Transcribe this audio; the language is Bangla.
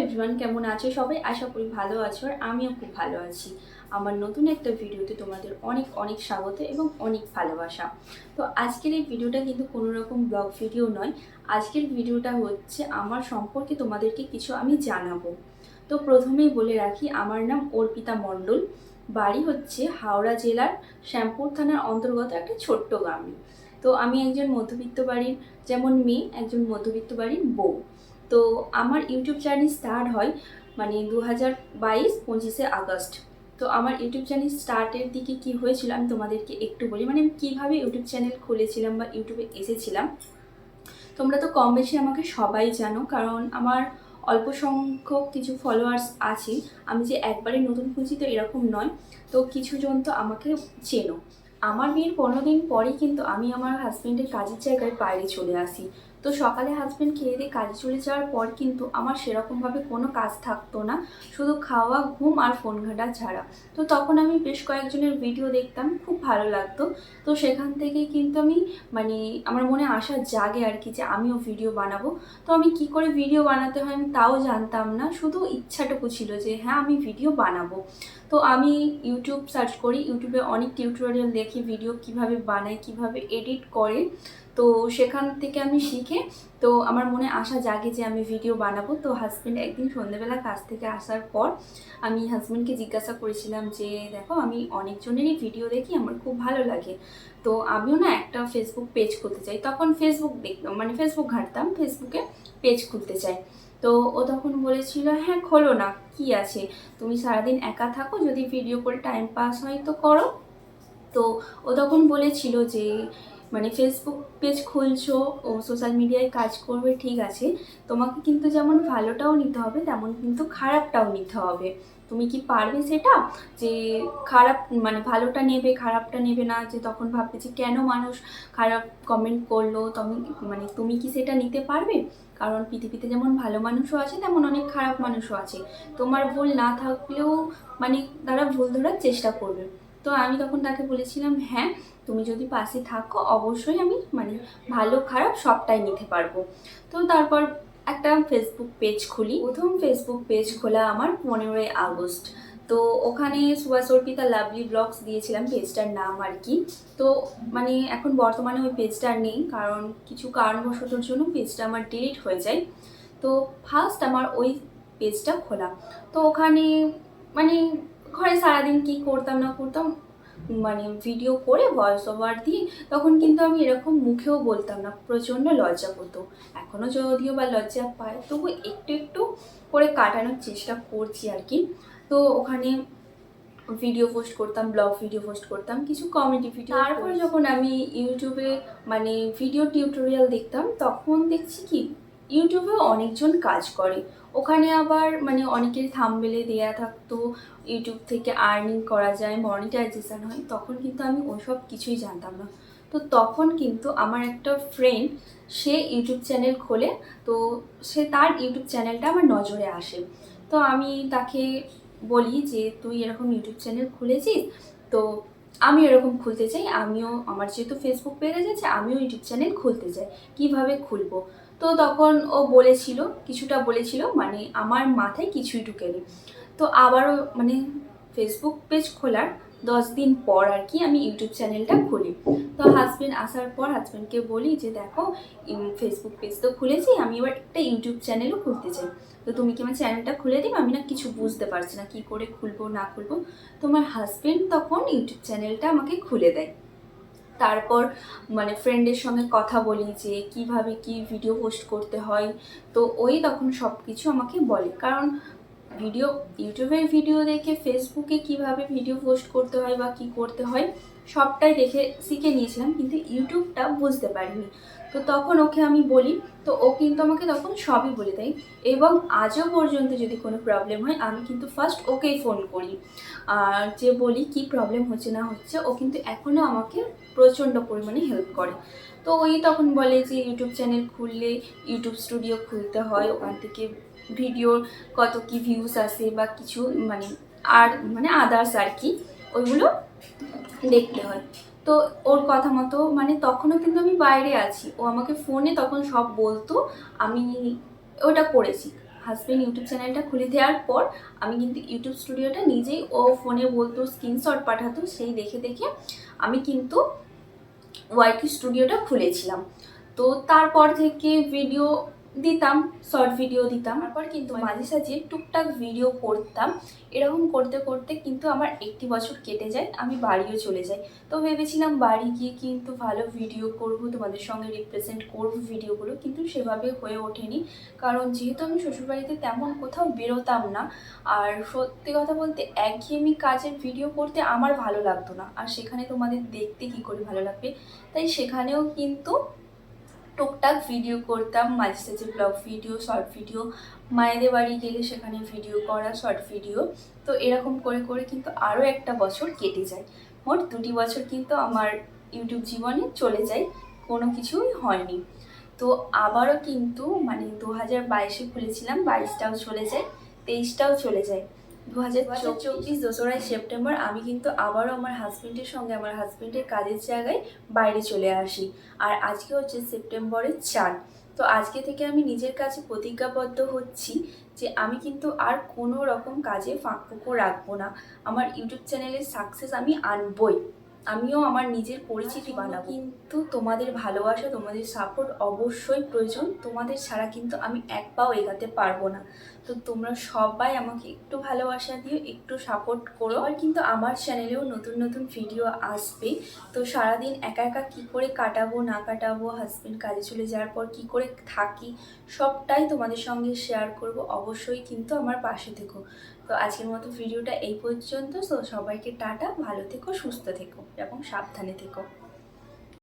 এভরিওয়ান, কেমন আছো সবাই? আশা করি ভালো আছো আর আমিও খুব ভালো আছি। আমার নতুন একটা ভিডিওতে তোমাদের অনেক অনেক স্বাগত এবং অনেক ভালোবাসা। তো আজকের এই ভিডিওটা কিন্তু কোনো রকম ব্লগ ভিডিও নয়। আজকের ভিডিওটা হচ্ছে আমার সম্পর্কে তোমাদেরকে কিছু আমি জানাবো। তো প্রথমেই বলে রাখি, আমার নাম অর্পিতা মণ্ডল। বাড়ি হচ্ছে হাওড়া জেলার শ্যামপুর থানার অন্তর্গত একটা ছোট্ট গ্রামে। তো আমি একজন মধ্যবিত্ত বাড়ির যেমন মেয়ে, একজন মধ্যবিত্ত বাড়ির বউ। তো আমার ইউটিউব চ্যানেল স্টার্ট হয় 2022 আগস্ট। তো আমার ইউটিউব চ্যানেল স্টার্টের দিকে কি হয়েছিল আমি তোমাদেরকে একটু বলি, আমি কীভাবে ইউটিউব চ্যানেল খুলেছিলাম বা ইউটিউবে এসেছিলাম। তোমরা তো কম বেশি আমাকে সবাই জানো, কারণ আমার অল্প সংখ্যক কিছু ফলোয়ার্স আছে। আমি যে একবারে নতুন খুঁজি তো এরকম নয়। তো কিছুজন তো আমাকে চেনো। আমার বিয়ের 15 দিন পরেই কিন্তু আমি আমার হাজব্যান্ডের কাজের জায়গায় বাইরে চলে আসি। তো সকালে হাজব্যান্ড খেয়ে দিয়ে কাজে চলে যাওয়ার পর কিন্তু আমার সেরকমভাবে কোনো কাজ থাকতো না, শুধু খাওয়া, ঘুম আর ফোন ঘাঁটা ছাড়া। তো তখন আমি বেশ কয়েকজনের ভিডিও দেখতাম, খুব ভালো লাগতো। তো সেখান থেকে কিন্তু আমি আমার মনে আশা জাগে আর কি, যে আমিও ভিডিও বানাবো। তো আমি কি করে ভিডিও বানাতে হয় আমি তাও জানতাম না, শুধু ইচ্ছাটুকু ছিল যে হ্যাঁ আমি ভিডিও বানাবো। তো আমি ইউটিউব সার্চ করি, ইউটিউবে অনেক টিউটোরিয়াল দেখি ভিডিও কিভাবে বানায়, কিভাবে এডিট করে। তো সেখান থেকে আমি শিখে, তো আমার মনে আশা জাগে যে আমি ভিডিও বানাবো। তো হাজব্যান্ড একদিন সন্ধ্যেবেলা কাজ থেকে আসার পর আমি হাজব্যান্ডকে জিজ্ঞাসা করেছিলাম যে দেখো, আমি অনেকজনেরই ভিডিও দেখি, আমার খুব ভালো লাগে। তো আমিও না একটা ফেসবুক পেজ খুলতে চাই। তখন ফেসবুক দেখতাম, ফেসবুক ঘাঁটতাম, ফেসবুকে পেজ খুলতে চাই। তো ও তখন বলেছিল হ্যাঁ খোলো না, কি আছে, তুমি সারাদিন একা থাকো, যদি ভিডিও করে টাইম পাস হয় তো করো। তো ও তখন বলেছিল যে ফেসবুক পেজ খুলছো, ও সোশ্যাল মিডিয়ায় কাজ করবে, ঠিক আছে, তোমাকে কিন্তু যেমন ভালোটাও নিতে হবে তেমন কিন্তু খারাপটাও নিতে হবে। তুমি কি পারবে সেটা, যে খারাপ ভালোটা নেবে, খারাপটা নেবে না, যে তখন ভাববে যে কেন মানুষ খারাপ কমেন্ট করলো, তুমি তুমি কি সেটা নিতে পারবে? কারণ পৃথিবীতে যেমন ভালো মানুষও আছে তেমন অনেক খারাপ মানুষও আছে। তোমার ভুল না থাকলেও তারা ভুল ধরার চেষ্টা করবে। তো আমি তখন তাকে বলেছিলাম হ্যাঁ, তুমি যদি পাশে থাকো অবশ্যই আমি ভালো খারাপ সবটাই নিতে পারবো। তো তারপর একটা ফেসবুক পেজ খুলি। প্রথম ফেসবুক পেজ খোলা আমার 15ই আগস্ট। তো ওখানে সুভাষ অর্পিতা লাভলি ব্লগস দিয়েছিলাম পেজটার নাম আর কি। তো এখন বর্তমানে ওই পেজটা নেই, কারণ কিছু কারণবশতর জন্য পেজটা আমার ডিলিট হয়ে যায়। তো ফার্স্ট আমার ওই পেজটা খোলা। তো ওখানে মানে ঘরে সারাদিন কি করতাম না করতাম, ভিডিও করে ভয়েস ওভার দিয়ে, তখন কিন্তু আমি এরকম মুখেও বলতাম না, প্রচণ্ড লজ্জা করতো। এখনও যদিও বা লজ্জা পায়, তবু একটু একটু করে কাটানোর চেষ্টা করছি আর কি। তো ওখানে ভিডিও পোস্ট করতাম, ব্লগ ভিডিও পোস্ট করতাম, কিছু কমেডি ভিডিও। তারপরে যখন আমি ইউটিউবে ভিডিও টিউটোরিয়াল দেখতাম, তখন দেখছি কি ইউটিউবে অনেকজন কাজ করে। ওখানে আবার অনেকের থাম্বনেলে দেয়া থাকতো ইউটিউব থেকে আর্নিং করা যায়, মনিটাইজেশন হয়। তখন কিন্তু আমি ওইসব কিছুই জানতাম না। তো তখন কিন্তু আমার একটা ফ্রেন্ড, সে ইউটিউব চ্যানেল খোলে। তো তার ইউটিউব চ্যানেলটা আমার নজরে আসে। তো আমি তাকে বলি যে তুই এরকম ইউটিউব চ্যানেল খুলেছিস, তো আমি এরকম খুলতে চাই, আমিও, আমার যেহেতু ফেসবুক পেজ আছে, আমিও ইউটিউব চ্যানেল খুলতে চাই, কিভাবে খুলবো? তো তখন ও বলেছিল, কিছুটা বলেছিল, আমার মাথায় কিছুই ঢুকেনি। তো আবারও ফেসবুক পেজ খোলার 10 দিন পর আর কি আমি ইউটিউব চ্যানেলটা খুলি। তো হাজব্যান্ড আসার পর হাজব্যান্ডকে বলি যে দেখো, ফেসবুক পেজ তো খুলেছি, আমি এবার একটা ইউটিউব চ্যানেলও খুলতে চাই। তো তুমি কি আমার চ্যানেলটা খুলে দিবে? আমি না কিছু বুঝতে পারছি না কী করে খুলবো না খুলবো। তোমার হাজব্যান্ড তখন ইউটিউব চ্যানেলটা আমাকে খুলে দেয়। তারপর ফ্রেন্ডের সঙ্গে কথা বলি যে কিভাবে কি ভিডিও পোস্ট করতে হয়। তো ওই তখন সব কিছু আমাকে বলে, কারণ ইউটিউবের ভিডিও দেখে ফেসবুকে কিভাবে ভিডিও পোস্ট করতে হয় বা কি করতে হয় সবটাই দেখে শিখে নিয়েছিলাম, কিন্তু ইউটিউবটা বুঝতে পারিনি। তো তখন ওকে আমি বলি, তো ও কিন্তু আমাকে তখন সবই বলে দেয়। এবং আজও পর্যন্ত যদি কোনো প্রবলেম হয় আমি কিন্তু ফার্স্ট ওকেই ফোন করি, আর যে বলি কি প্রবলেম হচ্ছে না হচ্ছে, ও কিন্তু এখনও আমাকে প্রচণ্ড পরিমাণে হেল্প করে। তো ওই তখন বলে যে ইউটিউব চ্যানেল খুললে ইউটিউব স্টুডিও খুলতে হয়, ওখান থেকে ভিডিওর কত কি ভিউজ আসে বা কিছু আর আদার্স আর কি, ওইগুলো দেখতে হয়। তো ওর কথা মতো তখনও কিন্তু আমি বাইরে আছি, ও আমাকে ফোনে তখন সব বলতো, আমি ওটা করেছি। হাজব্যান্ড ইউটিউব চ্যানেলটা খুলে দেওয়ার পর আমি কিন্তু ইউটিউব স্টুডিওটা নিজেই, ও ফোনে বলতো, স্ক্রিনশট পাঠাতো, সেই দেখে দেখে আমি কিন্তু ওয়াইটি স্টুডিওটা খুলেছিলাম। তো তারপর থেকে ভিডিও দিতাম, শর্ট ভিডিও দিতাম, তারপর কিন্তু মাঝে সাঝে টুকটাক ভিডিও করতাম। এরকম করতে করতে কিন্তু আমার 1 বছর কেটে যায়, আমি বাড়িও চলে যাই। তো ভেবেছিলাম বাড়ি গিয়ে কিন্তু ভালো ভিডিও করব, তোমাদের সঙ্গে রিপ্রেজেন্ট করব ভিডিওগুলো, কিন্তু সেভাবে হয়ে ওঠেনি। কারণ যেহেতু আমি শ্বশুরবাড়িতে তেমন কোথাও বেরোতাম না, আর সত্যি কথা বলতে একঘেয়েমি কাজের ভিডিও করতে আমার ভালো লাগতো না, আর সেখানে তোমাদের দেখতে কি করে ভালো লাগবে, তাই সেখানেও কিন্তু টুকটাক ভিডিও করতাম, মাঝে সাঝে ব্লগ ভিডিও, শর্ট ভিডিও, মায়েদের বাড়ি গেলে সেখানে ভিডিও করা, শর্ট ভিডিও। তো এরকম করে করে কিন্তু আরও 1 বছর কেটে যায়। মোট 2 বছর কিন্তু আমার ইউটিউব জীবনে চলে যায়, কোনো কিছুই হয়নি। তো আবারও কিন্তু মানে 2022-এ খুলেছিলাম, 22টাও চলে যায়, 23টাও চলে যায়, 2024 2রা সেপ্টেম্বর আমি কিন্তু আবারও আমার হাজব্যান্ডের সঙ্গে আমার হাজব্যান্ডের কাজের জায়গায় বাইরে চলে আসি। আর আজকে হচ্ছে সেপ্টেম্বরের 4। তো আজকে থেকে আমি নিজের কাছে প্রতিজ্ঞাবদ্ধ হচ্ছি যে আমি কিন্তু আর কোনো রকম কাজে ফাঁকফোকর রাখবো না। আমার ইউটিউব চ্যানেলের সাকসেস আমি আনবই, আমিও আমার নিজের পরিচিতি বানাবো। কিন্তু তোমাদের ভালোবাসা, তোমাদের সাপোর্ট অবশ্যই প্রয়োজন, তোমাদের ছাড়া কিন্তু আমি এক পাও এগাতে পারবো না। তো তোমরা সবাই আমাকে একটু ভালোবাসা দিও, একটু সাপোর্ট করো। আর কিন্তু আমার চ্যানেলেও নতুন নতুন ভিডিও আসবে। তো সারাদিন একা একা কী করে কাটাবো না কাটাবো, হাজব্যান্ড কাজে চলে যাওয়ার পর কী করে থাকি, সবটাই তোমাদের সঙ্গে শেয়ার করব। অবশ্যই কিন্তু আমার পাশে থেকো। তো আজকের মতো ভিডিওটা এই পর্যন্ত। তো সবাইকে টাটা, ভালো থেকো, সুস্থ থেকো এবং সাবধানে থেকো।